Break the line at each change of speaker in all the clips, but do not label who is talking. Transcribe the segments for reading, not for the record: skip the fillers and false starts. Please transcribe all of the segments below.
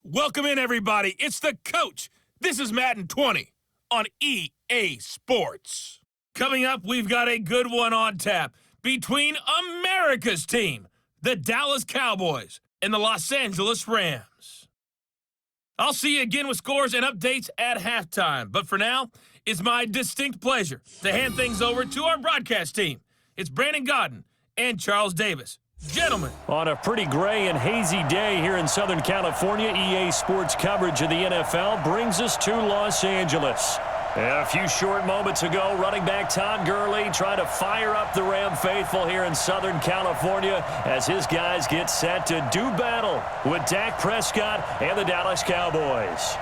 Welcome in, everybody. It's the coach. This is Madden 20 on EA Sports. Coming up, we've got a good one on tap between America's team, the Dallas Cowboys, and the Los Angeles Rams. I'll see you again with scores and updates at halftime. But for now, it's my distinct pleasure to hand things over to our broadcast team. It's Brandon Godden and Charles Davis. Gentlemen.
On a pretty gray and hazy day here in Southern California, EA Sports coverage of the NFL brings us to Los Angeles. A few short moments ago, running back Todd Gurley trying to fire up the Ram faithful here in Southern California as his guys get set to do battle with Dak Prescott and the Dallas Cowboys.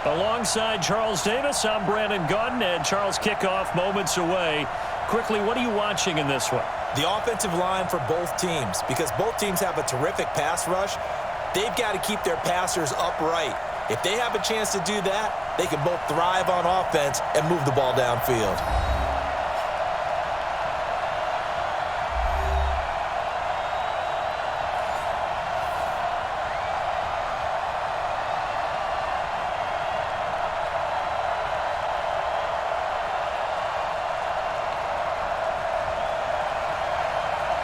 Alongside Charles Davis, I'm Brandon Godden, and Charles, kickoff moments away. Quickly, what are you watching in this one?
The offensive line for both teams, because both teams have a terrific pass rush. They've got to keep their passers upright. If they have a chance to do that, they can both thrive on offense and move the ball downfield.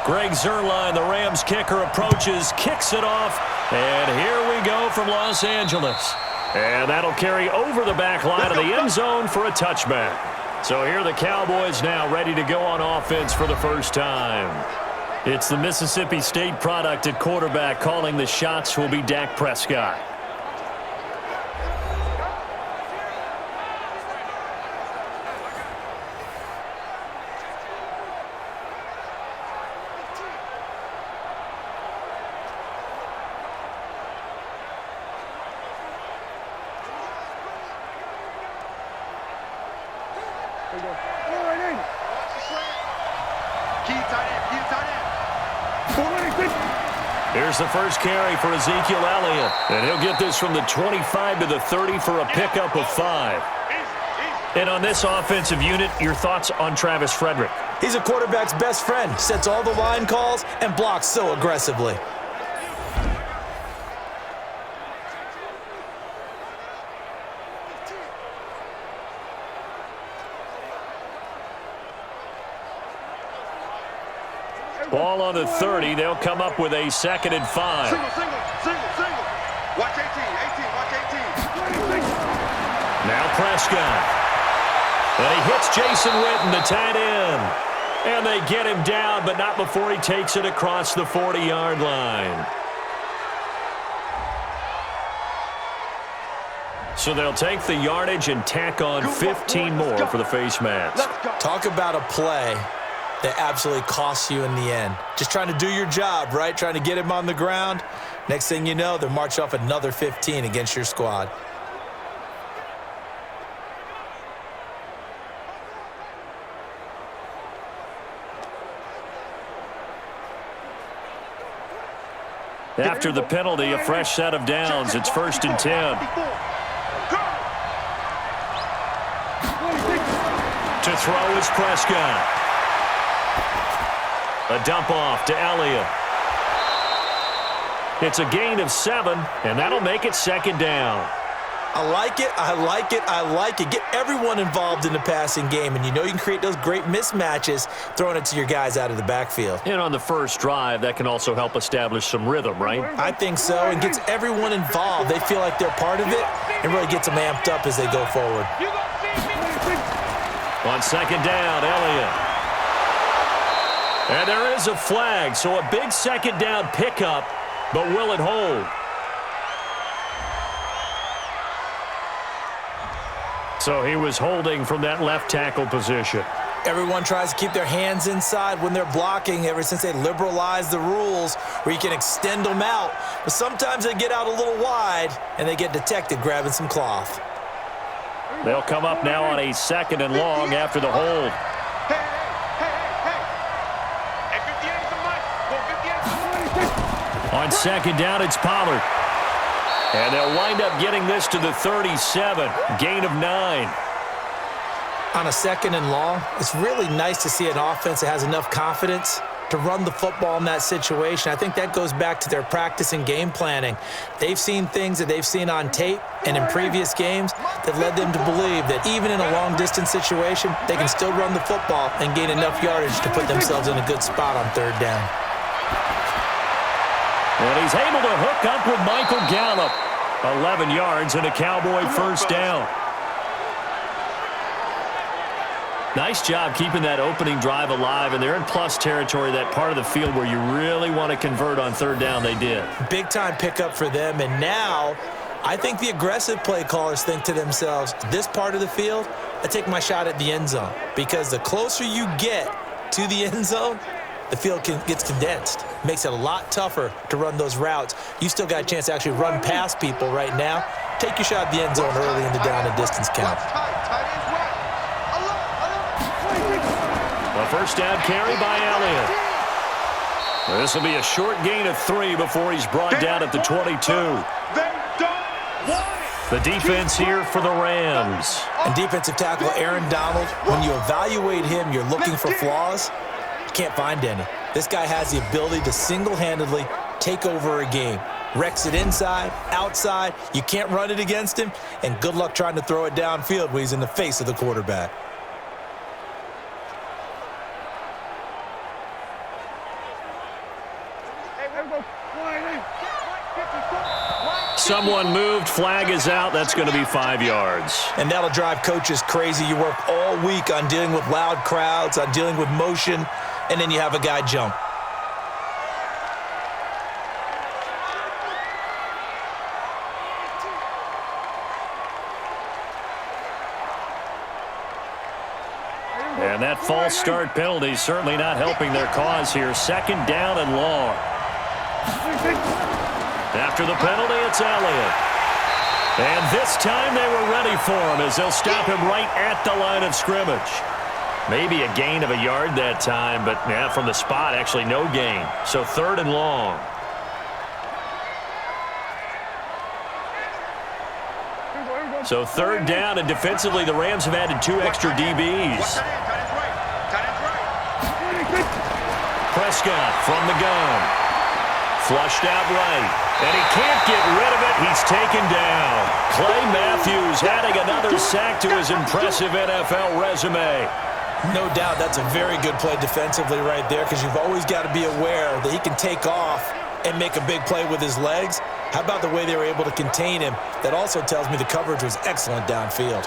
Greg Zuerlein, the Rams kicker, approaches, kicks it off, and here we go from Los Angeles. And that'll carry over the back line of the end zone for a touchback. So here are the Cowboys now ready to go on offense for the first time. It's the Mississippi State product at quarterback. Calling the shots will be Dak Prescott. Here's the first carry for Ezekiel Elliott, and he'll get this from the 25 to the 30 for a pickup of 5. And on this offensive unit, your thoughts on Travis Frederick?
He's a quarterback's best friend, sets all the line calls, and blocks so aggressively.
Ball on the 30. They'll come up with a 2nd and 5.
Single. Watch 18, watch 18.
Now Prescott. And he hits Jason Witten, the tight end. And they get him down, but not before he takes it across the 40-yard line. So they'll take the yardage and tack on 15 more for the face mask.
Talk about a play that absolutely costs you in the end. Just trying to do your job, right? Trying to get him on the ground. Next thing you know, they're marching off another 15 against your squad.
After the penalty, a fresh set of downs. It's 1st and 10. To throw is Prescott. A dump off to Elliott. It's a gain of 7, and that'll make it 2nd down.
I like it. Get everyone involved in the passing game, and you know you can create those great mismatches throwing it to your guys out of the backfield.
And on the first drive, that can also help establish some rhythm, right?
I think so, and gets everyone involved. They feel like they're part of it and really gets them amped up as they go forward.
On 2nd down, Elliott. And there is a flag, so a big 2nd down pickup, but will it hold? So he was holding from that left tackle position.
Everyone tries to keep their hands inside when they're blocking ever since they liberalized the rules where you can extend them out. But sometimes they get out a little wide and they get detected grabbing some cloth.
They'll come up now on a 2nd and long after the hold. On 2nd down, it's Pollard. And they'll wind up getting this to the 37. Gain of 9.
On a 2nd and long, it's really nice to see an offense that has enough confidence to run the football in that situation. I think that goes back to their practice and game planning. They've seen things that they've seen on tape and in previous games that led them to believe that even in a long-distance situation, they can still run the football and gain enough yardage to put themselves in a good spot on third down.
And he's able to hook up with Michael Gallup. 11 yards and a Cowboy first down. Nice job keeping that opening drive alive, and they're in plus territory, that part of the field where you really want to convert on third down. They did. Big-time pickup for them, and now I think the aggressive play callers think to themselves, this part of the field, I take my shot at the end zone, because the closer you get to the end zone, the field gets condensed. Makes it a lot tougher to run those routes. You still got a chance to actually run past people right now. Take your shot at the end zone early in the down and distance count. A first down carry by Elliott. This will be a short gain of 3 before he's brought down at the 22. The defense here for the Rams.
And defensive tackle Aaron Donald, when you evaluate him, you're looking for flaws. You can't find any. This guy has the ability to single-handedly take over a game. Wrecks it inside, outside. You can't run it against him. And good luck trying to throw it downfield when he's in the face of the quarterback.
Someone moved. Flag is out. That's going to be 5 yards.
And that'll drive coaches crazy. You work all week on dealing with loud crowds, on dealing with motion, and then you have a guy jump.
And that false start penalty is certainly not helping their cause here. Second down and long. After the penalty, it's Elliott. And this time they were ready for him as they'll stop him right at the line of scrimmage. Maybe a gain of a yard that time, but yeah, from the spot, actually no gain. So third and long. So third down, and defensively the Rams have added 2 extra DBs. Prescott from the gun. Flushed out right. And he can't get rid of it. He's taken down. Clay Matthews adding another sack to his impressive NFL resume.
No doubt that's a very good play defensively right there, because you've always got to be aware that he can take off and make a big play with his legs. How about the way they were able to contain him? That also tells me the coverage was excellent downfield.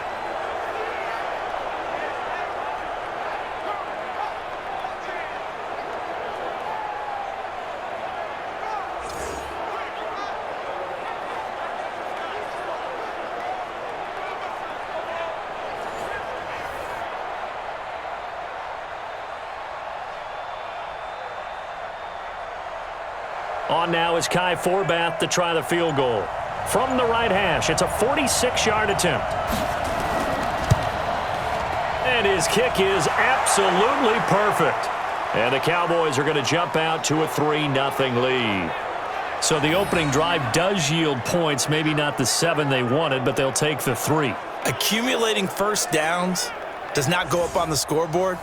On now is Kai Forbath to try the field goal. From the right hash, it's a 46-yard attempt. And his kick is absolutely perfect. And the Cowboys are going to jump out to a 3-0 lead. So the opening drive does yield points, maybe not the 7 they wanted, but they'll take the 3.
Accumulating first downs does not go up on the scoreboard,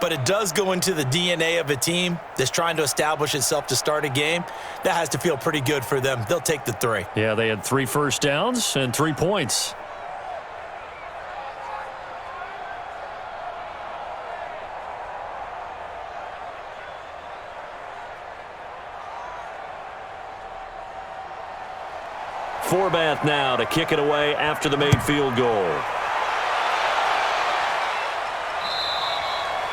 but it does go into the DNA of a team that's trying to establish itself to start a game. That has to feel pretty good for them. They'll take the 3.
Yeah, they had 3 first downs and 3 points. Forbath now to kick it away after the made field goal.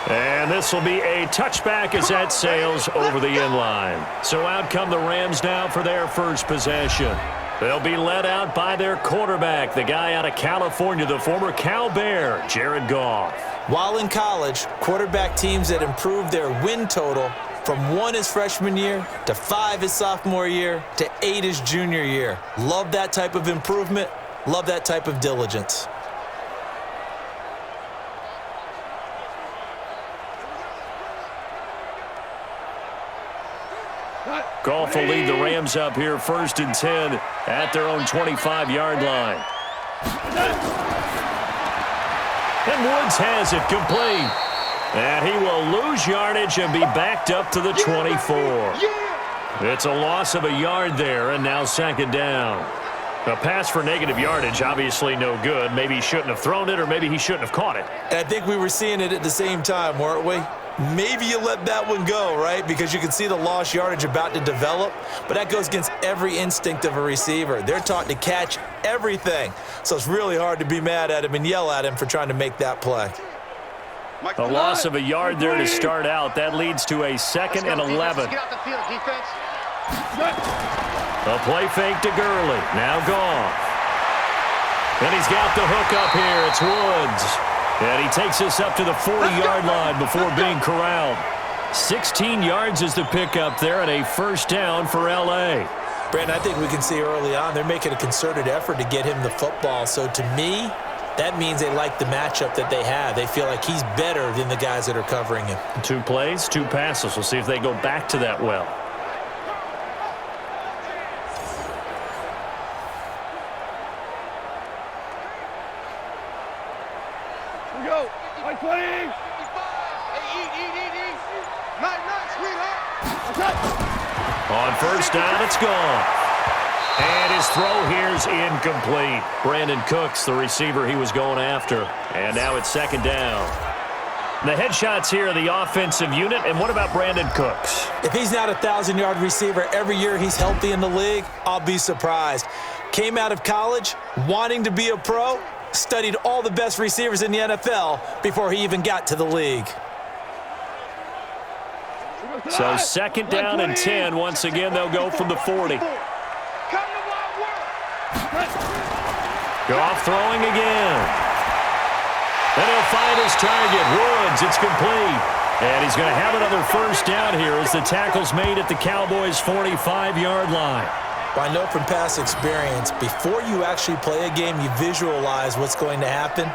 And this will be a touchback as that sails over the end line. So out come the Rams now for their first possession. They'll be led out by their quarterback, the guy out of California, the former Cal Bear, Jared Goff.
While in college, quarterback teams that improved their win total from 1 his freshman year to 5 his sophomore year to 8 his junior year. Love that type of improvement. Love that type of diligence.
Goff will lead the Rams up here 1st and 10 at their own 25-yard line. And Woods has it complete. And he will lose yardage and be backed up to the 24. It's a loss of a yard there, and now second down. A pass for negative yardage, obviously no good. Maybe he shouldn't have thrown it, or maybe he shouldn't have caught it.
And I think we were seeing it at the same time, weren't we? Maybe you let that one go, right? Because you can see the lost yardage about to develop, but that goes against every instinct of a receiver. They're taught to catch everything, so it's really hard to be mad at him and yell at him for trying to make that play.
A loss of a yard there to start out. That leads to a 2nd and 11.
Get off the field, defense.
A play fake to Gurley. Now gone. And he's got the hook up here. It's Woods. And he takes us up to the 40-yard line before being corralled. 16 yards is the pickup there, and a first down for L.A.
Brandon, I think we can see early on they're making a concerted effort to get him the football. So to me, that means they like the matchup that they have. They feel like he's better than the guys that are covering him. 2
plays, 2 passes. We'll see if they go back to that well.
Here we go. 120. Hey, eat. Night, sweetheart.
On first down, it's gone. And his throw here is incomplete. Brandon Cooks, the receiver he was going after. And now it's second down. The headshots here are the offensive unit. And what about Brandon Cooks?
If he's not a 1,000-yard receiver every year he's healthy in the league, I'll be surprised. Came out of college wanting to be a pro, studied all the best receivers in the NFL before he even got to the league.
So second down and 10. Once again, they'll go from the 40. Goff throwing again. And he'll find his target. Woods, it's complete. And he's going to have another first down here as the tackle's made at the Cowboys' 45-yard line.
Well, I know from past experience, before you actually play a game, you visualize what's going to happen.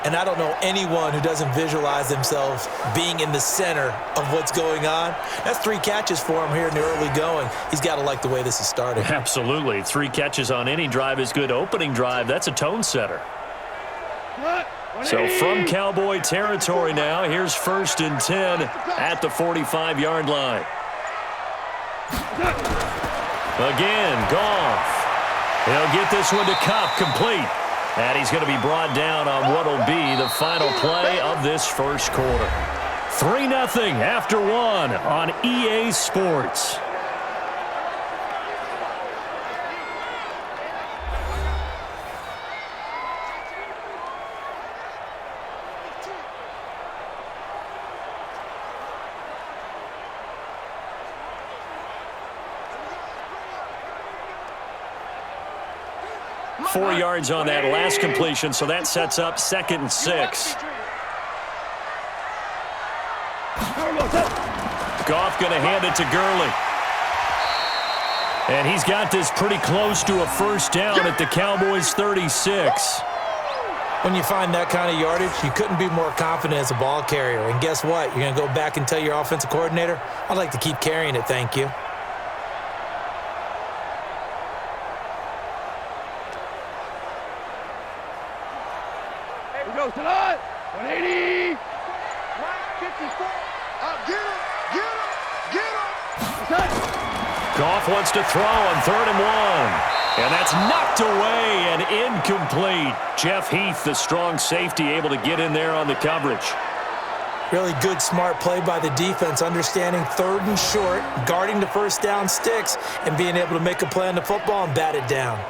And I don't know anyone who doesn't visualize themselves being in the center of what's going on. That's 3 catches for him here in the early going. He's got to like the way this is starting.
Absolutely. 3 catches on any drive is good. Opening drive, that's a tone setter. So from Cowboy territory now, here's 1st and 10 at the 45-yard line. Again, Goff. He'll get this one to Kupp, complete. And he's going to be brought down on what will be the final play of this first quarter. 3-0 after 1 on EA Sports. Four yards on that last completion, so that sets up 2nd and 6. Goff going to hand it to Gurley. And he's got this pretty close to a first down at the Cowboys' 36.
When you find that kind of yardage, you couldn't be more confident as a ball carrier. And guess what? You're going to go back and tell your offensive coordinator, I'd like to keep carrying it, thank you.
Goes to the 180. 154. Get him.
Goff wants to throw on 3rd and 1. And that's knocked away and incomplete. Jeff Heath, the strong safety, able to get in there on the coverage.
Really good, smart play by the defense, understanding 3rd and short, guarding the first down sticks, and being able to make a play on the football and bat it down.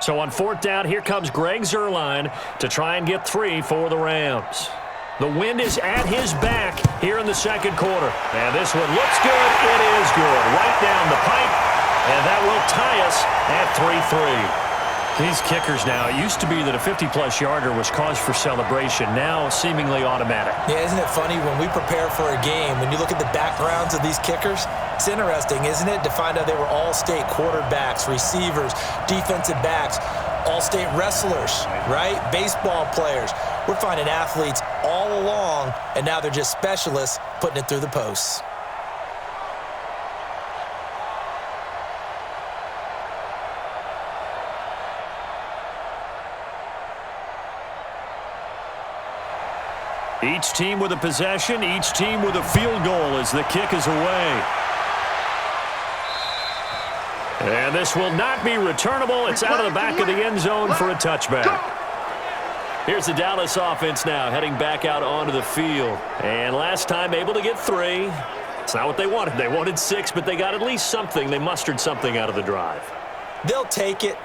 So on 4th down, here comes Greg Zuerlein to try and get 3 for the Rams. The wind is at his back here in the second quarter. And this one looks good. It is good. Right down the pipe. And that will tie us at 3-3. These kickers now, it used to be that a 50-plus yarder was cause for celebration. Now seemingly automatic.
Yeah, isn't it funny when we prepare for a game, when you look at the backgrounds of these kickers, it's interesting, isn't it, to find out they were all-state quarterbacks, receivers, defensive backs. all-state wrestlers, right? Baseball players. We're finding athletes all along, and now they're just specialists putting it through the posts.
Each team with a possession, each team with a field goal as the kick is away. And this will not be returnable. It's out of the back of the end zone for a touchback. Here's the Dallas offense now heading back out onto the field. And last time able to get 3. It's not what they wanted. They wanted 6, but they got at least something. They mustered something out of the drive.
They'll take it.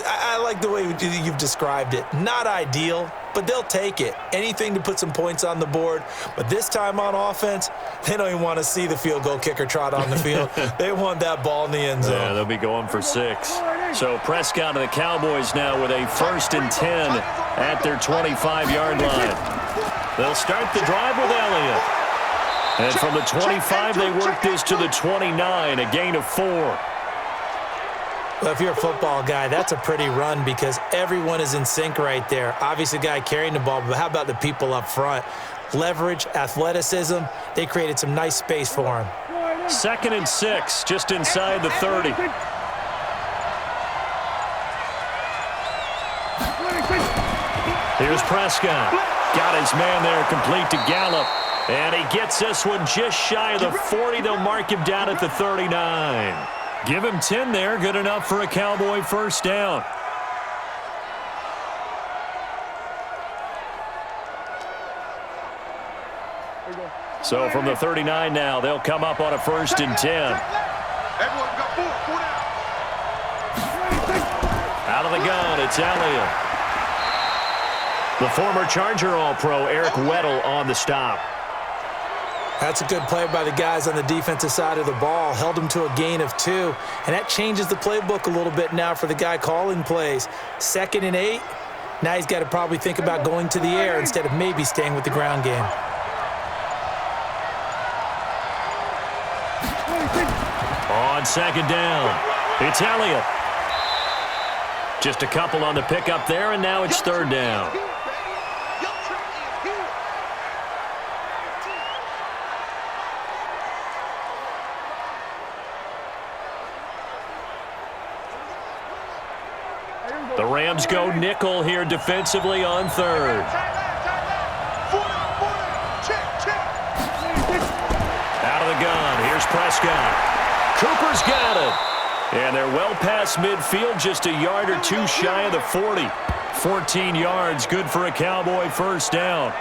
I like the way you've described it. Not ideal, but they'll take it. Anything to put some points on the board. But this time on offense, they don't even want to see the field goal kicker trot on the field. They want that ball in the end zone.
Yeah, they'll be going for 6. So Prescott and the Cowboys now with a 1st and 10 at their 25-yard line. They'll start the drive with Elliott. And from the 25, they work this to the 29, a gain of 4.
Well, if you're a football guy, that's a pretty run because everyone is in sync right there. Obviously, the guy carrying the ball, but how about the people up front? Leverage, athleticism, they created some nice space for him.
2nd and 6, just inside the 30. Here's Prescott. Got his man there complete to Gallup. And he gets this one just shy of the 40. They'll mark him down at the 39. Give him 10 there. Good enough for a Cowboy 1st down. So from the 39 now, they'll come up on a 1st and 10. Out of the gun, it's Elliott. The former Charger All-Pro Eric Weddle on the stop.
That's a good play by the guys on the defensive side of the ball. Held him to a gain of 2. And that changes the playbook a little bit now for the guy calling plays. 2nd and 8. Now he's got to probably think about going to the air instead of maybe staying with the ground game.
On 2nd down, it's Elliott. Just a couple on the pickup there, and now it's 3rd down. The Rams go nickel here defensively on 3rd. Out of the gun, here's Prescott. Cooper's got it. And they're well past midfield, just a yard or 2 shy of the 40. 14 yards, good for a Cowboy 1st down.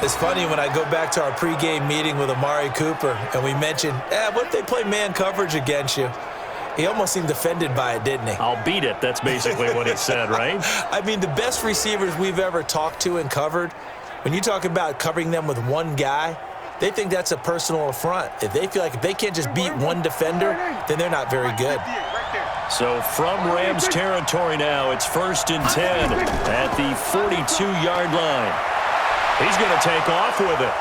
It's funny when I go back to our pregame meeting with Amari Cooper, and we mentioned, what if they play man coverage against you? He almost seemed offended by it, didn't he?
I'll beat it. That's basically what he said, right?
I mean, the best receivers we've ever talked to and covered, when you talk about covering them with one guy, they think that's a personal affront. If they feel like if they can't just beat one defender, then they're not very good.
So from Rams territory now, it's 1st and 10 at the 42-yard line. He's going to take off with it.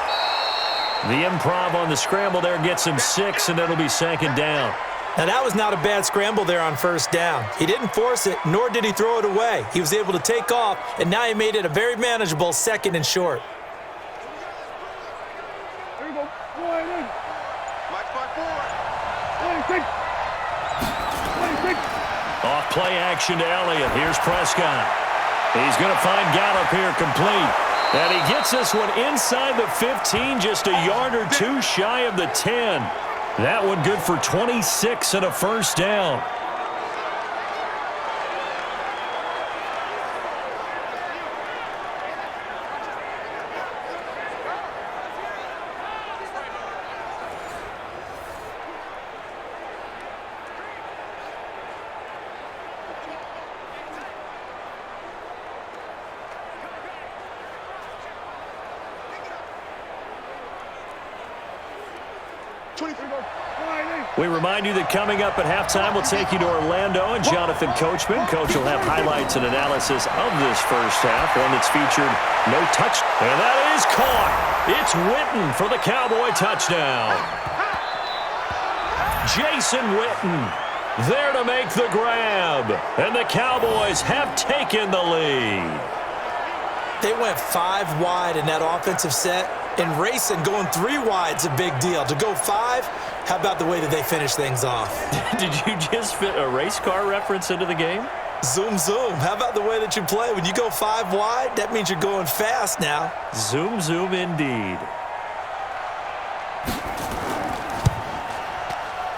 The improv on the scramble there gets him 6, and it'll be 2nd down.
Now, that was not a bad scramble there on 1st down. He didn't force it, nor did he throw it away. He was able to take off, and now he made it a very manageable 2nd and short.
Off play action to Elliott. Here's Prescott. He's going to find Gallup here complete. And he gets this one inside the 15, just a yard or 2 shy of the 10. That one good for 26 and a 1st down. We remind you that coming up at halftime, we'll take you to Orlando and Jonathan Coachman. Coach will have highlights and analysis of this 1st half, one that's featured no touch. And that is caught. It's Witten for the Cowboy touchdown. Jason Witten. there to make the grab. And the Cowboys have taken the lead.
They went 5 wide in that offensive set. In racing, going 3 wide's a big deal. To go 5, how about the way that they finish things off?
Did you just fit a race car reference into the game?
Zoom, zoom. How about the way that you play? When you go 5 wide, that means you're going fast now.
Zoom, zoom indeed.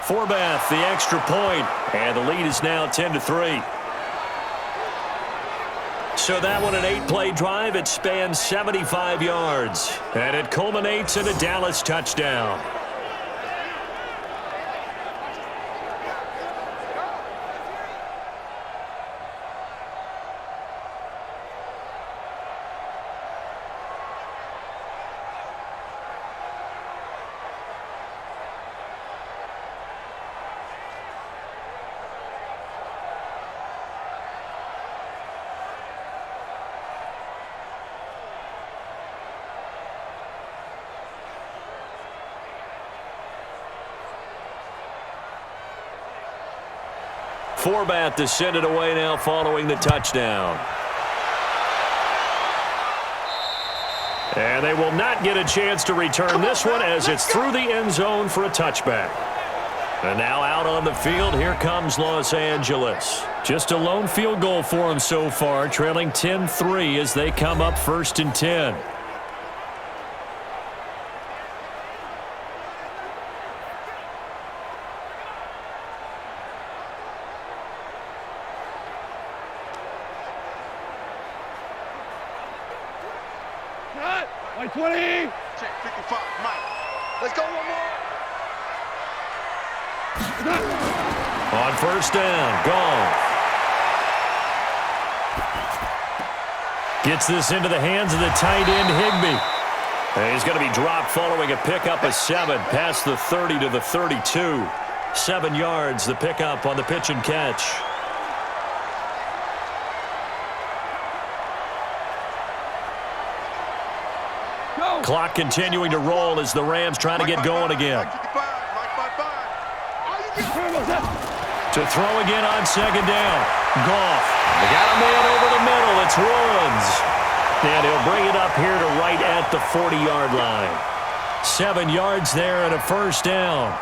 Forbath, the extra point, and the lead is now 10-3. So that one, an 8-play drive. It spans 75 yards, and it culminates in a Dallas touchdown. Forbath to send it away now following the touchdown. And they will not get a chance to return this one as it's through the end zone for a touchback. And now out on the field, here comes Los Angeles. Just a lone field goal for them so far, trailing 10-3 as they come up 1st and 10.
Like 20.
Check 55, Mike. Let's go one more.
On 1st down, Goff. Gets this into the hands of the tight end, Higbee. And he's going to be dropped following a pickup of 7 past the 30 to the 32. 7 yards, the pickup on the pitch and catch. Clock continuing to roll as the Rams try to get going again. To throw again on 2nd down. Goff. They got a man over the middle. It's Woods. And he'll bring it up here to right at the 40-yard line. 7 yards there and a 1st down.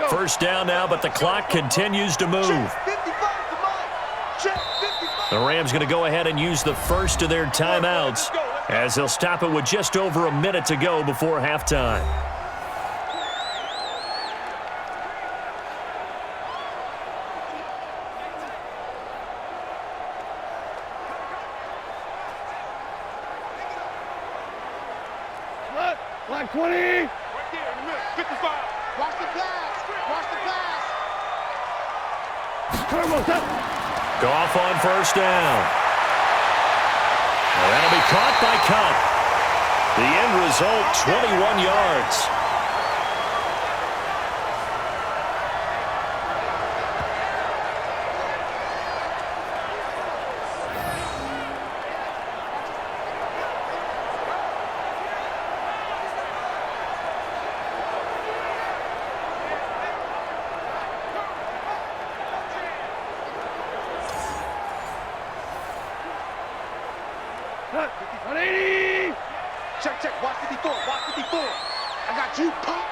First down now, but the clock continues to move. The Rams going to go ahead and use the first of their timeouts as they'll stop it with just over a minute to go before halftime.
Like 20.
Right there in the middle. 55. Watch the pass. Watch the pass.
Goff on 1st down. And that'll be caught by Cup. The end result, 21 yards.
Check. Watch 54. Watch 54. I got you, pop.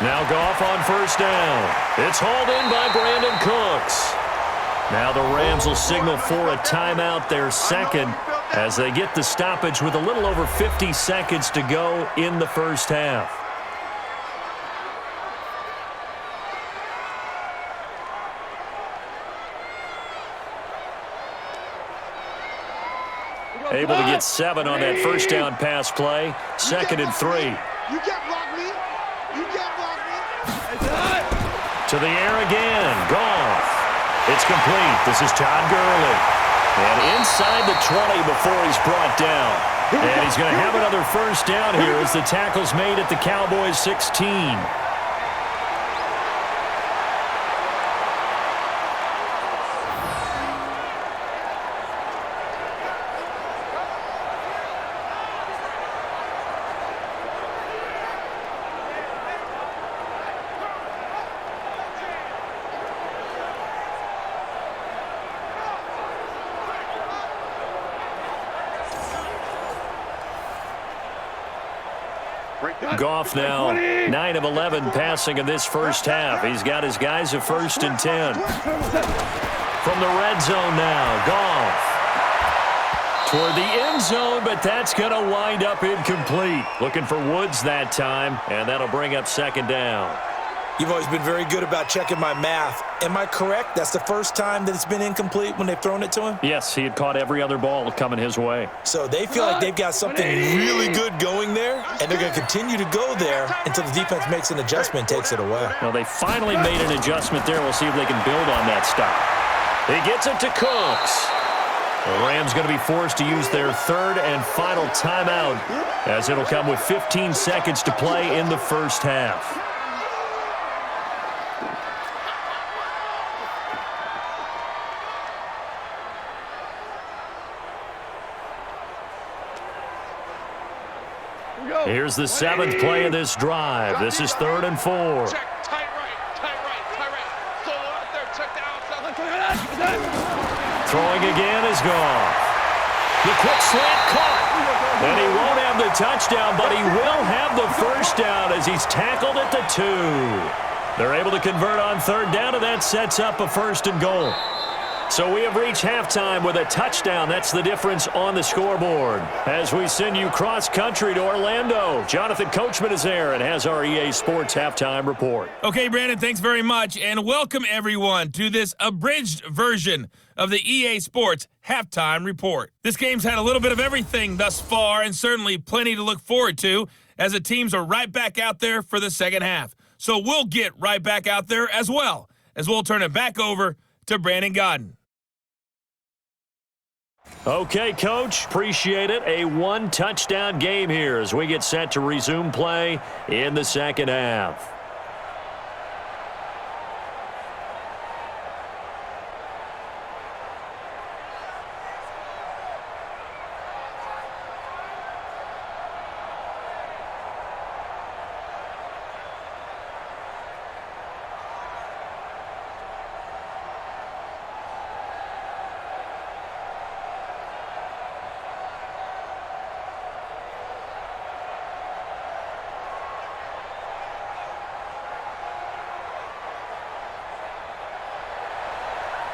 Now Goff on 1st down. It's hauled in by Brandon Cooks. Now the Rams will signal for a timeout, their 2nd, as they get the stoppage with a little over 50 seconds to go in the 1st half. Able to get 7 on that 1st down pass play. 2nd and 3.
You can't block me. You can't block me.
To the air again. Goff. It's complete. This is Todd Gurley. And inside the 20 before he's brought down. And he's going to have another 1st down here as the tackle's made at the Cowboys 16. Goff now 9 of 11 passing in this first half. He's got his guys a 1st and 10. From the red zone now, Goff. Toward the end zone, but that's going to wind up incomplete. Looking for Woods that time, and that'll bring up 2nd down.
You've always been very good about checking my math. Am I correct? That's the first time that it's been incomplete when they've thrown it to him?
Yes, he had caught every other ball coming his way.
So they feel like they've got something really good going there, and they're going to continue to go there until the defense makes an adjustment and takes it away.
Well, they finally made an adjustment there. We'll see if they can build on that stop. He gets it to Cooks. The Rams going to be forced to use their 3rd and final timeout, as it'll come with 15 seconds to play in the first half. Here's the 7th play of this drive. This is 3rd and 4.
Check, tight right. Solo out there, check the outside.
Throwing again is Goff. The quick slant caught. And he won't have the touchdown, but he will have the 1st down as he's tackled at the 2. They're able to convert on 3rd down, and that sets up a 1st and goal. So we have reached halftime with a touchdown. That's the difference on the scoreboard. As we send you cross-country to Orlando, Jonathan Coachman is there and has our EA Sports halftime report.
Okay, Brandon, thanks very much, and welcome everyone to this abridged version of the EA Sports halftime report. This game's had a little bit of everything thus far, and certainly plenty to look forward to, as the teams are right back out there for the second half. So we'll get right back out there as well, as we'll turn it back over to Brandon Godden.
Okay, Coach, appreciate it. A 1-touchdown game here as we get set to resume play in the second half.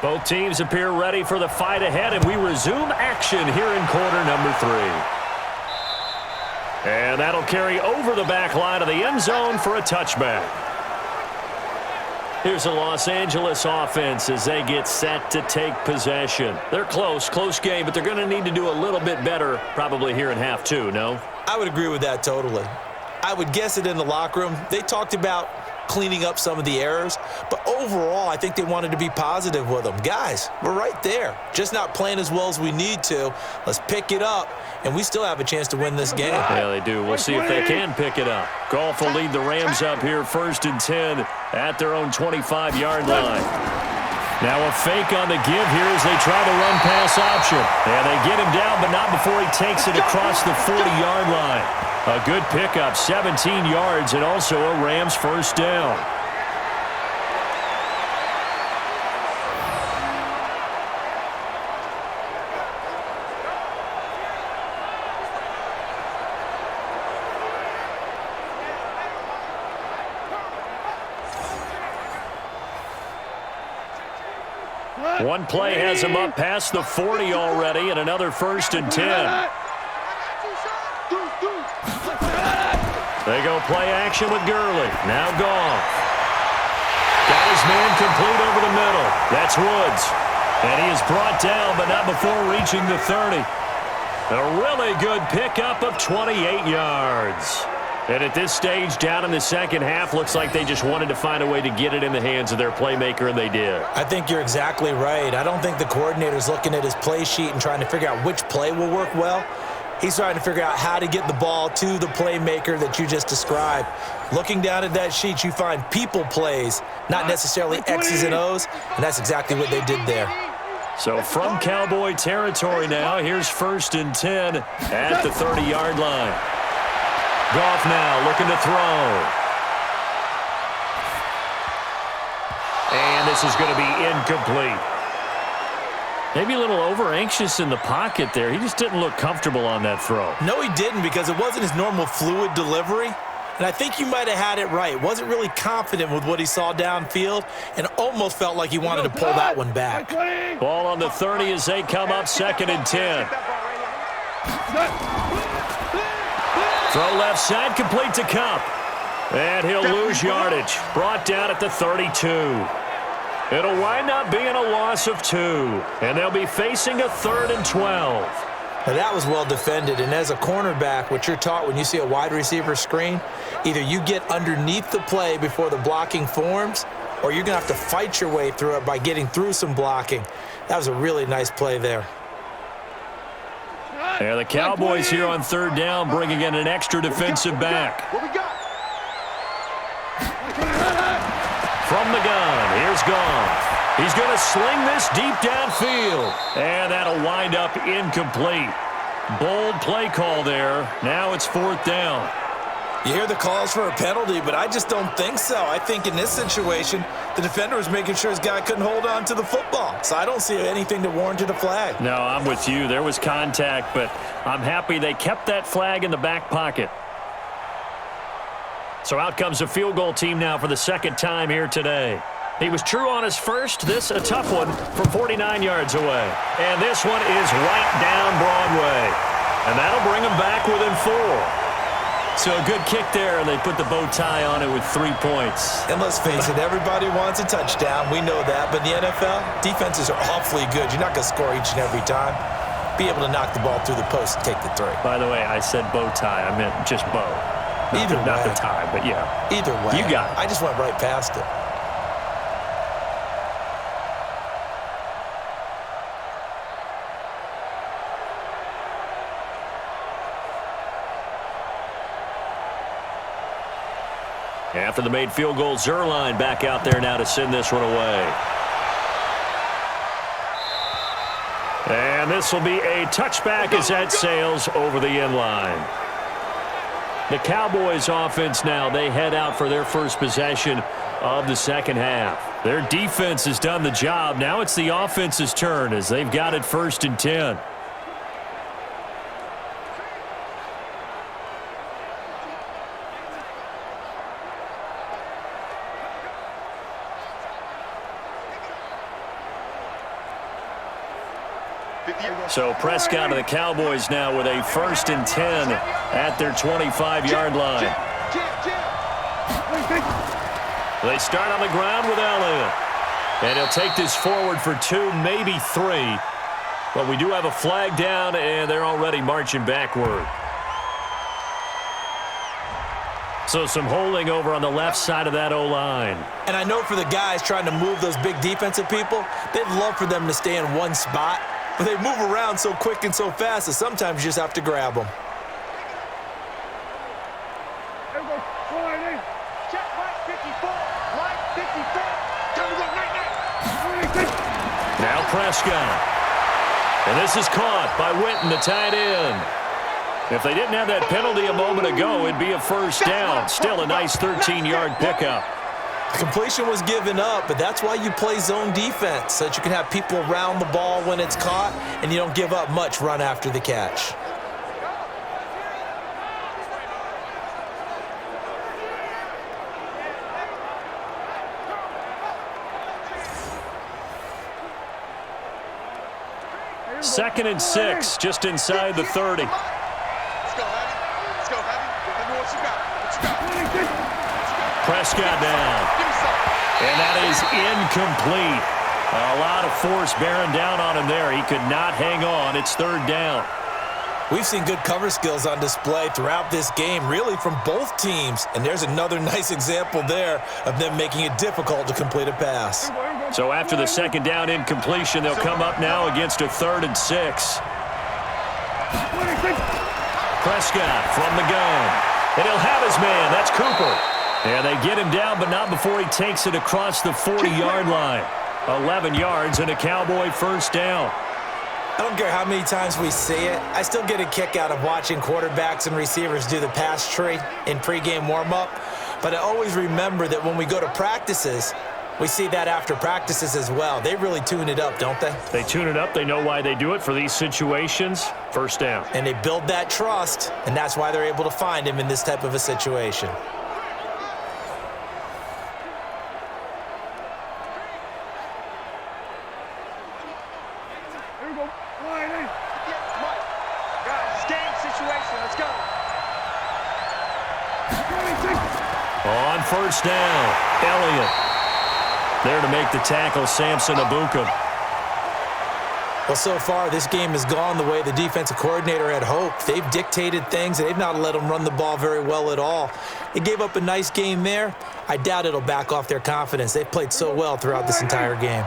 Both teams appear ready for the fight ahead, and we resume action here in quarter number 3. And that'll carry over the back line of the end zone for a touchback. Here's the Los Angeles offense as they get set to take possession. They're close game, but they're going to need to do a little bit better probably here in half 2, no?
I would agree with that totally. I would guess it in the locker room. They talked about cleaning up some of the errors, but overall, I think they wanted to be positive with them. Guys, we're right there, just not playing as well as we need to. Let's pick it up, and we still have a chance to win this game.
Yeah, they do. We'll see if they can pick it up. Goff will lead the Rams up here 1st and 10 at their own 25-yard line. Now a fake on the give here as they try the run-pass option. And they get him down, but not before he takes it across the 40-yard line. A good pickup, 17 yards, and also a Rams 1st down. One play has him up past the 40 already, and another 1st and 10. They go play action with Gurley. Now Goff. Got his man complete over the middle. That's Woods. And he is brought down, but not before reaching the 30. A really good pickup of 28 yards. And at this stage, down in the second half, looks like they just wanted to find a way to get it in the hands of their playmaker, and they did.
I think you're exactly right. I don't think the coordinator's looking at his play sheet and trying to figure out which play will work well. He's trying to figure out how to get the ball to the playmaker that you just described. Looking down at that sheet, you find people plays, not necessarily X's and O's, and that's exactly what they did there.
So from Cowboy territory now, here's 1st and 10 at the 30-yard line. Goff now looking to throw. And this is going to be incomplete. Maybe a little over-anxious in the pocket there. He just didn't look comfortable on that throw.
No, he didn't, because it wasn't his normal fluid delivery. And I think you might have had it right. Wasn't really confident with what he saw downfield and almost felt like he wanted to pull that one back.
Ball on the 30 as they come up 2nd and 10. Throw left side, complete to Cup. And he'll lose yardage. Brought down at the 32. It'll wind up being a loss of 2. And they'll be facing a 3rd and 12.
Now that was well defended, and as a cornerback, what you're taught when you see a wide receiver screen, either you get underneath the play before the blocking forms, or you're going to have to fight your way through it by getting through some blocking. That was a really nice play there.
Yeah, the Cowboys here on 3rd down, bringing in an extra defensive back.
What we got?
From the gun, here's Goff. He's going to sling this deep downfield, and that'll wind up incomplete. Bold play call there. Now it's 4th down.
You hear the calls for a penalty, but I just don't think so. I think in this situation, the defender was making sure his guy couldn't hold on to the football. So I don't see anything that warranted a flag.
No, I'm with you. There was contact, but I'm happy they kept that flag in the back pocket. So out comes a field goal team now for the 2nd time here today. He was true on his first. This a tough one from 49 yards away. And this one is right down Broadway. And that'll bring him back within 4. So a good kick there, and they put the bow tie on it with 3 points.
And let's face it, everybody wants a touchdown. We know that. But in the NFL, defenses are awfully good. You're not going to score each and every time. Be able to knock the ball through the post and take the 3.
By the way, I said bow tie. I meant just bow. Not the tie, but yeah.
Either way.
You got it.
I just went right past it.
After the made field goal, Zerline back out there now to send this one away. And this will be a touchback as that sails over the end line. The Cowboys offense now, they head out for their first possession of the 2nd half. Their defense has done the job. Now it's the offense's turn as they've got it 1st and 10. So Prescott of the Cowboys now with a 1st and 10 at their 25-yard line. They start on the ground with Elliott. And he'll take this forward for 2, maybe 3. But we do have a flag down, and they're already marching backward. So some holding over on the left side of that O-line.
And I know for the guys trying to move those big defensive people, they'd love for them to stay in one spot. But they move around so quick and so fast that sometimes you just have to grab them.
Now Prescott. And this is caught by Witten, the tight end. If they didn't have that penalty a moment ago, it'd be a 1st down. Still a nice 13-yard pickup.
Completion was given up, but that's why you play zone defense, so that you can have people around the ball when it's caught, and you don't give up much run after the catch.
Second and 6, just inside the 30.
Let's go, Hattie. Let's go, Hattie. Let me know what you got. What you got?
Prescott down. And that is incomplete. A lot of force bearing down on him there. He could not hang on. It's 3rd down.
We've seen good cover skills on display throughout this game, really from both teams. And there's another nice example there of them making it difficult to complete a pass.
So after the 2nd down incompletion, they'll come up now against a 3rd and 6. Prescott from the gun. And he'll have his man. That's Cooper. And they get him down, but not before he takes it across the 40-yard line. 11 yards and a Cowboy 1st down.
I don't care how many times we see it. I still get a kick out of watching quarterbacks and receivers do the pass tree in pregame warm-up. But I always remember that when we go to practices, We see that after practices as well. They really tune it up, don't they?
They tune it up. They know why they do it for these situations. First down.
And they build that trust, and that's why they're able to find him in this type of a situation.
Here we go. Line,
Guys, game situation. Let's go.
On first down, Elliott. There to make the tackle, Samson Abuka.
Well, so far, this game has gone the way the defensive coordinator had hoped. They've dictated things, and they've not let them run the ball very well at all. They gave up a nice game there. I doubt it'll back off their confidence. They've played so well throughout this entire game.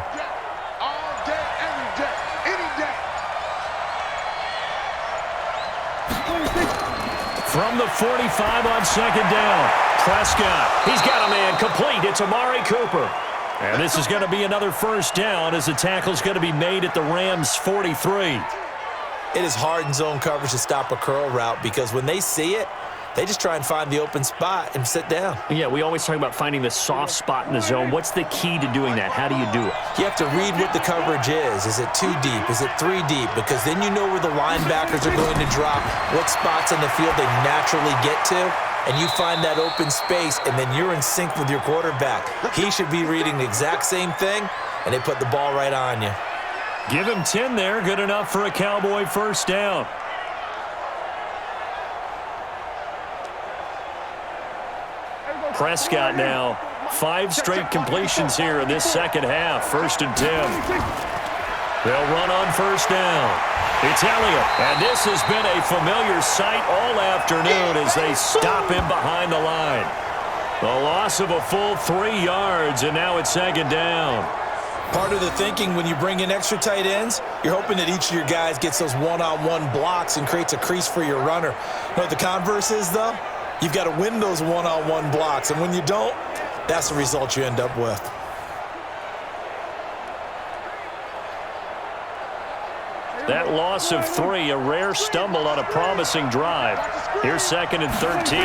All day, every day, any day.
From the 45 on second down, Prescott. He's got a man complete. It's Amari Cooper. And this is going to be another first down as the tackle's going to be made at the Rams' 43.
It is hard in zone coverage to stop a curl route because when they see it, they just try and find the open spot and sit down.
Yeah, we always talk about finding the soft spot in the zone. What's the key to doing that? How do you do it?
You have to read what the coverage is. Is it 2 deep? Is it 3 deep? Because then you know where the linebackers are going to drop, what spots on the field they naturally get to, and you find that open space, and then you're in sync with your quarterback. He should be reading the exact same thing, and they put the ball right on you.
Give him 10 there. Good enough for a Cowboy first down. Prescott now. 5 straight completions here in this second half. First and 10. They'll run on first down. It's Elliott, and this has been a familiar sight all afternoon as they stop him behind the line. The loss of a full 3 yards, and now it's second down.
Part of the thinking when you bring in extra tight ends, you're hoping that each of your guys gets those one-on-one blocks and creates a crease for your runner. You know what the converse is, though? You've got to win those one-on-one blocks, and when you don't, that's the result you end up with.
That loss of 3, a rare stumble on a promising drive. Here's second and 13.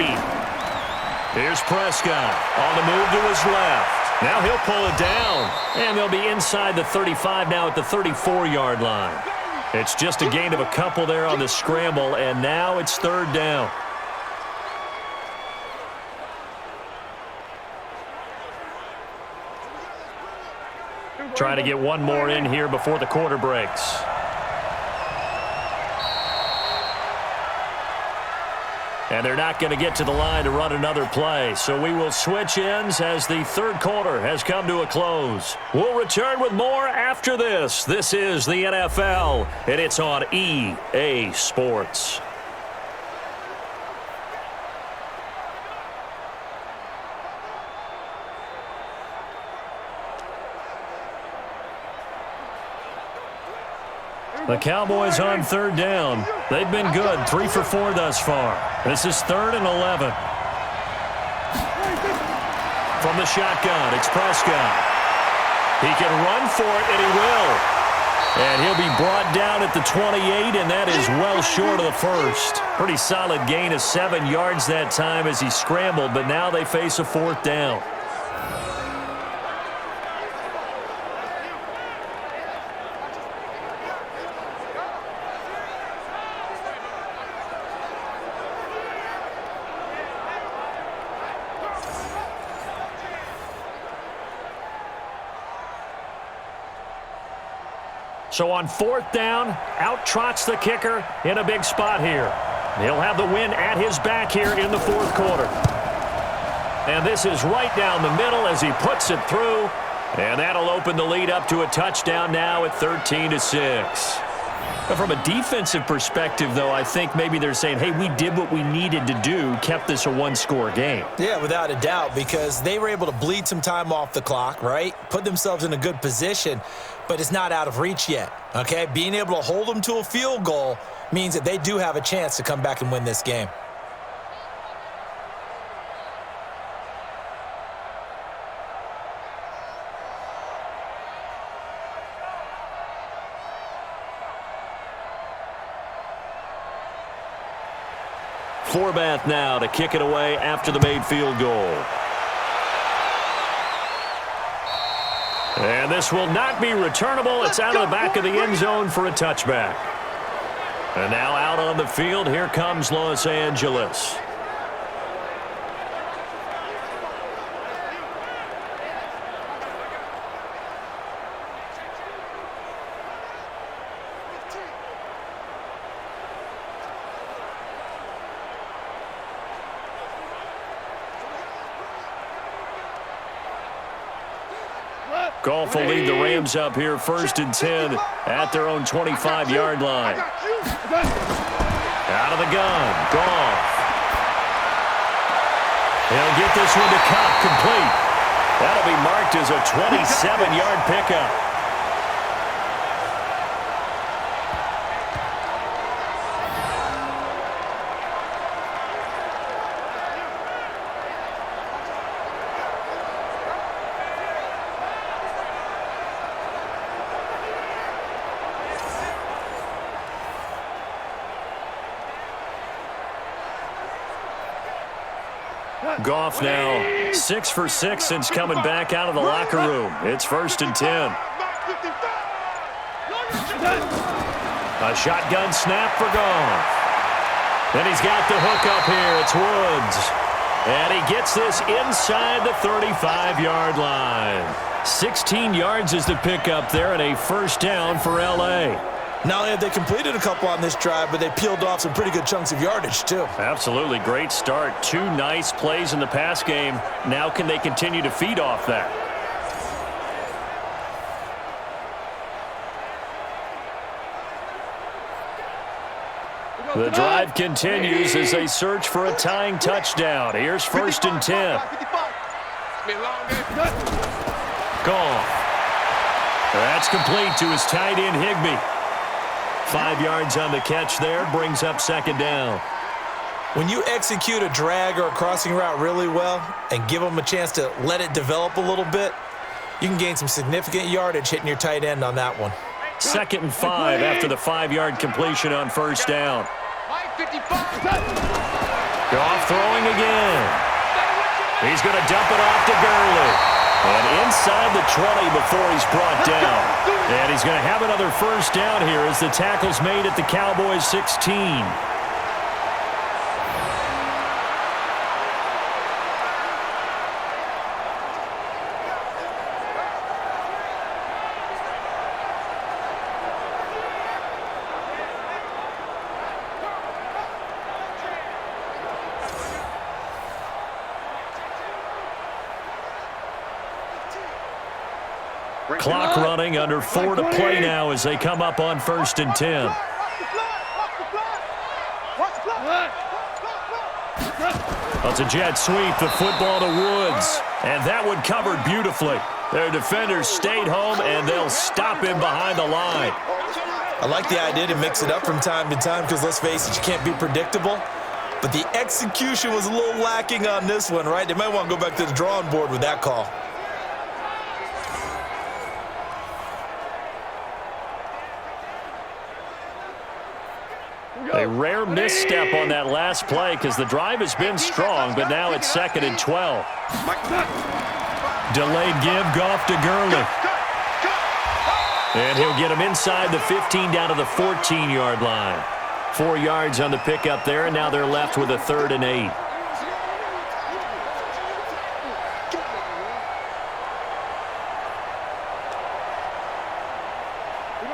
Here's Prescott on the move to his left. Now he'll pull it down, and they'll be inside the 35 now at the 34-yard line. It's just a gain of a couple there on the scramble, and now it's third down. Trying to get one more in here before the quarter breaks. And they're not going to get to the line to run another play. So we will switch ends as the third quarter has come to a close. We'll return with more after this. This is the NFL, and it's on EA Sports. The Cowboys on third down. They've been good, 3 for 4 thus far. This is 3rd and 11. From the shotgun, it's Prescott. He can run for it, and he will. And he'll be brought down at the 28, and that is well short of the first. Pretty solid gain of 7 yards that time as he scrambled, but now they face a 4th down. So on 4th down, out trots the kicker in a big spot here. He'll have the win at his back here in the 4th quarter. And this is right down the middle as he puts it through. And that'll open the lead up to a touchdown now at 13-6. But from a defensive perspective, though, I think maybe they're saying, hey, we did what we needed to do, kept this a 1-score game.
Yeah, without a doubt, because they were able to bleed some time off the clock, right? Put themselves in a good position, but it's not out of reach yet, okay? Being able to hold them to a field goal means that they do have a chance to come back and win this game.
Forbath now to kick it away after the made field goal. And this will not be returnable. It's out of the back of the end zone for a touchback. And now out on the field, here comes Los Angeles. Goff will lead the Rams up here 1st and 10 at their own 25-yard line. Out of the gun, Goff. He'll get this one to Cup, complete. That'll be marked as a 27-yard pickup. Goff now 6 for 6 since coming back out of the locker room. It's 1st and 10. A shotgun snap for Goff. Then he's got the hook up here. It's Woods. And he gets this inside the 35-yard line. 16 yards is the pickup there and a 1st down for L.A.
Not only have they completed a couple on this drive, but they peeled off some pretty good chunks of yardage, too.
Absolutely. Great start. 2 nice plays in the pass game. Now can they continue to feed off that? The drive continues as they search for a tying touchdown. Here's 1st and 10. Goff. That's complete to his tight end, Higbee. 5 yards on the catch there, brings up 2nd down.
When you execute a drag or a crossing route really well and give them a chance to let it develop a little bit, you can gain some significant yardage hitting your tight end on that one.
2nd and 5 after the 5-yard completion on 1st down. Goff throwing again. He's going to dump it off to Gurley. And inside the 20 before he's brought down. And he's going to have another 1st down here as the tackle's made at the Cowboys 16. Clock running, under 4 to play now as they come up on 1st and 10. That's a jet sweep, the football to Woods. And that one covered beautifully. Their defenders stayed home, and they'll stop him behind the line.
I like the idea to mix it up from time to time because, let's face it, you can't be predictable. But the execution was a little lacking on this one, right? They might want to go back to the drawing board with that call.
A rare misstep on that last play because the drive has been strong, but now it's 2nd and 12. Delayed give, Goff to Gurley. And he'll get him inside the 15 down to the 14-yard line. 4 yards on the pickup there, and now they're left with a 3rd and 8.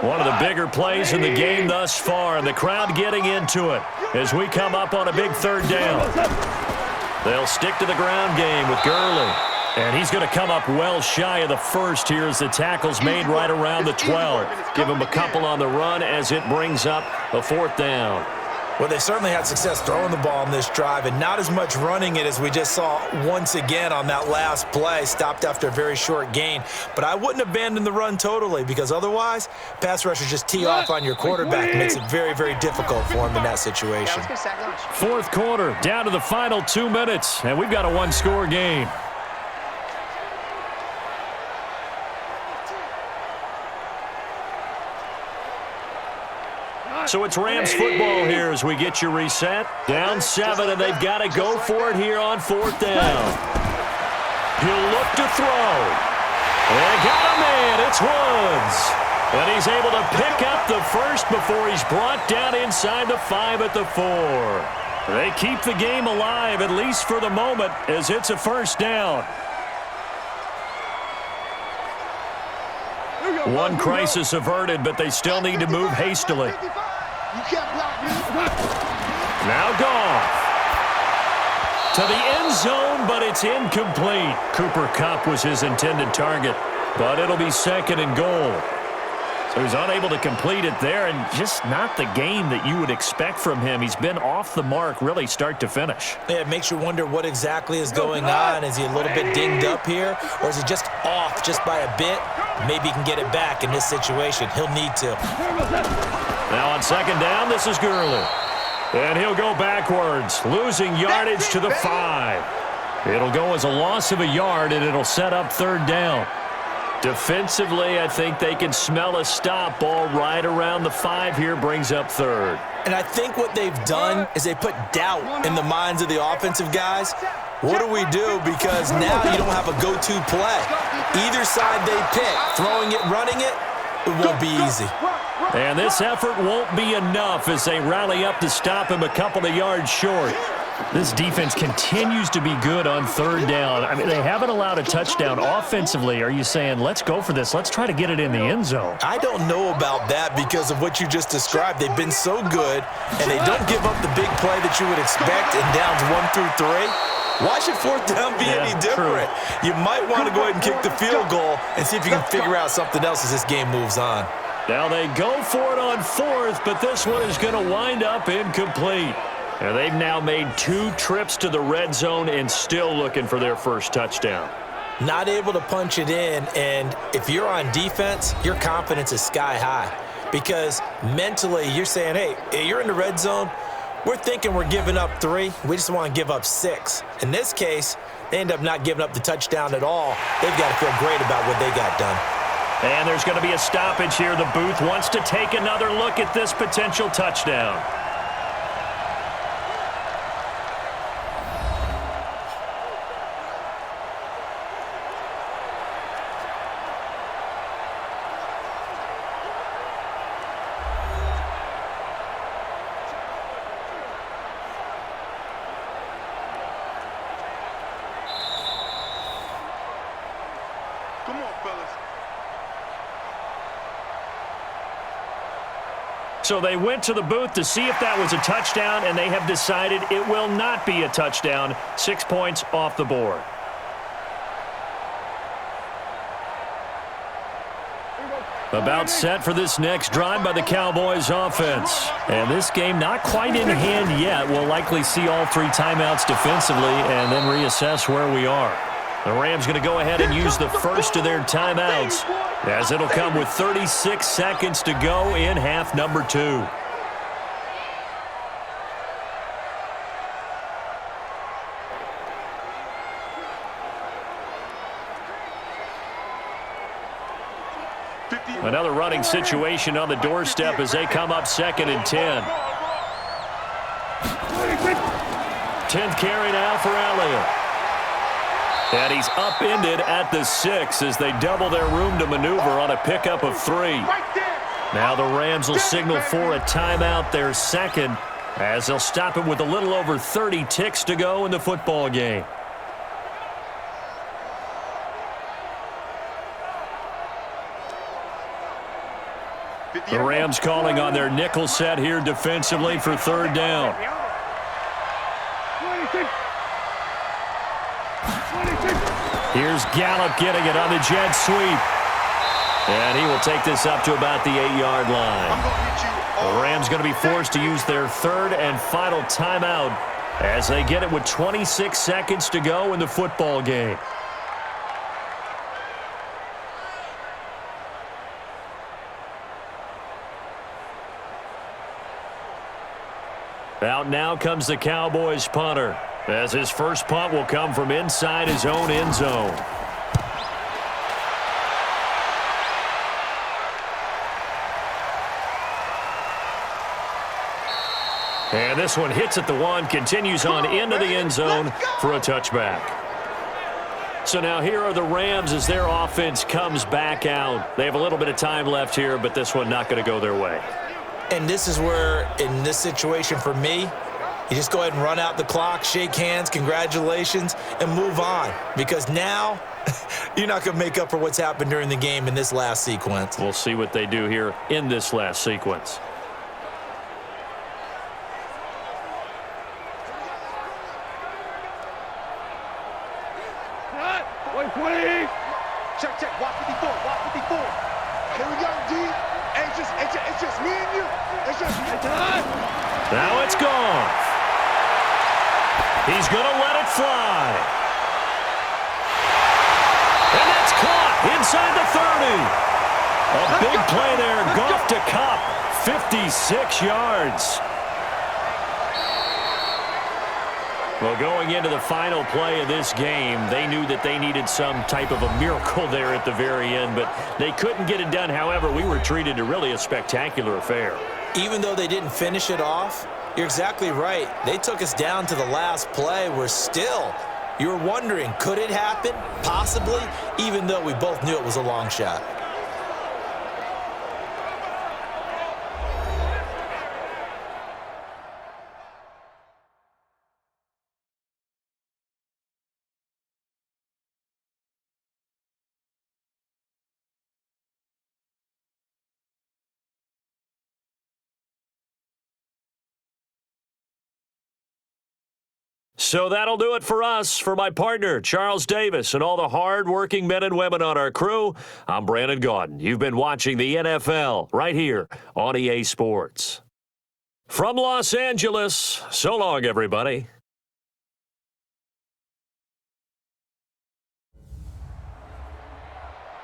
One of the bigger plays in the game thus far, and the crowd getting into it as we come up on a big 3rd down. They'll stick to the ground game with Gurley. And he's going to come up well shy of the 1st here as the tackle's made right around the 12. Give him a couple on the run as it brings up a 4th down.
Well, they certainly had success throwing the ball on this drive and not as much running it as we just saw once again on that last play. Stopped after a very short gain. But I wouldn't abandon the run totally because otherwise, pass rushers just tee off on your quarterback. Makes it very, very difficult for him in that situation.
4th quarter, down to the final 2 minutes, and we've got a 1-score game. So it's Rams football here as we get you reset. Down 7, and they've got to go for it here on 4th down. He'll look to throw. They got a man. It's Woods. And he's able to pick up the first before he's brought down inside the 5 at the 4. They keep the game alive, at least for the moment, as it's a first down. One crisis averted, but they still need to move hastily. Now Goff. To the end zone, but it's incomplete. Cooper Kupp was his intended target, but it'll be second and goal. So he's unable to complete it there, and just not the game that you would expect from him. He's been off the mark, really, start to finish.
Yeah, it makes you wonder what exactly is going on. Is he a little bit dinged up here, or is he just off just by a bit? Maybe he can get it back in this situation. He'll need to.
Now on second down, this is Gurley. And he'll go backwards, losing yardage to the 5. It'll go as a loss of a yard, and it'll set up third down. Defensively, I think they can smell a stop. Ball right around the 5 here, brings up third.
And I think what they've done is they put doubt in the minds of the offensive guys. What do we do? Because now you don't have a go-to play. Either side they pick, throwing it, running it, it won't be easy.
And this effort won't be enough as they rally up to stop him a couple of yards short. This defense continues to be good on third down. I mean, they haven't allowed a touchdown. Offensively, are you saying, let's go for this, let's try to get it in the end zone?
I don't know about that because of what you just described. They've been so good, and they don't give up the big play that you would expect in downs 1 through 3. Why should fourth down be any different? True. You might want to go ahead and kick the field goal and see if you can figure out something else as this game moves on.
Now they go for it on fourth, but this one is going to wind up incomplete. And they've now made 2 trips to the red zone and still looking for their first touchdown.
Not able to punch it in, and if you're on defense, your confidence is sky high. Because mentally, you're saying, hey, you're in the red zone. We're thinking we're giving up 3. We just want to give up 6. In this case, they end up not giving up the touchdown at all. They've got to feel great about what they got done.
And there's going to be a stoppage here. The booth wants to take another look at this potential touchdown.
Come on, fellas.
So they went to the booth to see if that was a touchdown, and they have decided it will not be a touchdown. 6 points off the board. About set for this next drive by the Cowboys offense. And this game not quite in hand yet. We'll likely see all 3 timeouts defensively and then reassess where we are. The Rams going to go ahead and use the first of their timeouts, as it'll come with 36 seconds to go in half number 2. Another running situation on the doorstep as they come up 2nd and 10. 10th carry now for Elliott. And he's upended at the 6 as they double their room to maneuver on a pickup of 3. Now the Rams will signal for a timeout, their second, as they'll stop it with a little over 30 ticks to go in the football game. The Rams calling on their nickel set here defensively for third down. Here's Gallup getting it on the jet sweep. And he will take this up to about the 8-yard line. The Rams going to be forced to use their third and final timeout as they get it with 26 seconds to go in the football game. Out now comes the Cowboys punter, as his first punt will come from inside his own end zone. And this one hits at the 1, continues on into the end zone for a touchback. So now here are the Rams as their offense comes back out. They have a little bit of time left here, but this one not going to go their way.
And this is where, in this situation for me, you just go ahead and run out the clock, shake hands, congratulations, and move on. Because now you're not going to make up for what's happened during the game in this last sequence.
We'll see what they do here in this last sequence.
Cut. 20.
Check. Watch 54. Watch 54. Here we go, D. Hey, it's just me and you. It's just me.
Now it's gone. He's going to let it fly. And that's caught inside the 30. A big play there. Goff to Cup. 56 yards. Well, going into the final play of this game, they knew that they needed some type of a miracle there at the very end, but they couldn't get it done. However, we were treated to really a spectacular affair.
Even though they didn't finish it off, you're exactly right. They took us down to the last play. We're still, you were wondering, could it happen? Possibly, even though we both knew it was a long shot.
So that'll do it for us. For my partner, Charles Davis, and all the hard-working men and women on our crew, I'm Brandon Gaudin. You've been watching the NFL right here on EA Sports. From Los Angeles, so long, everybody.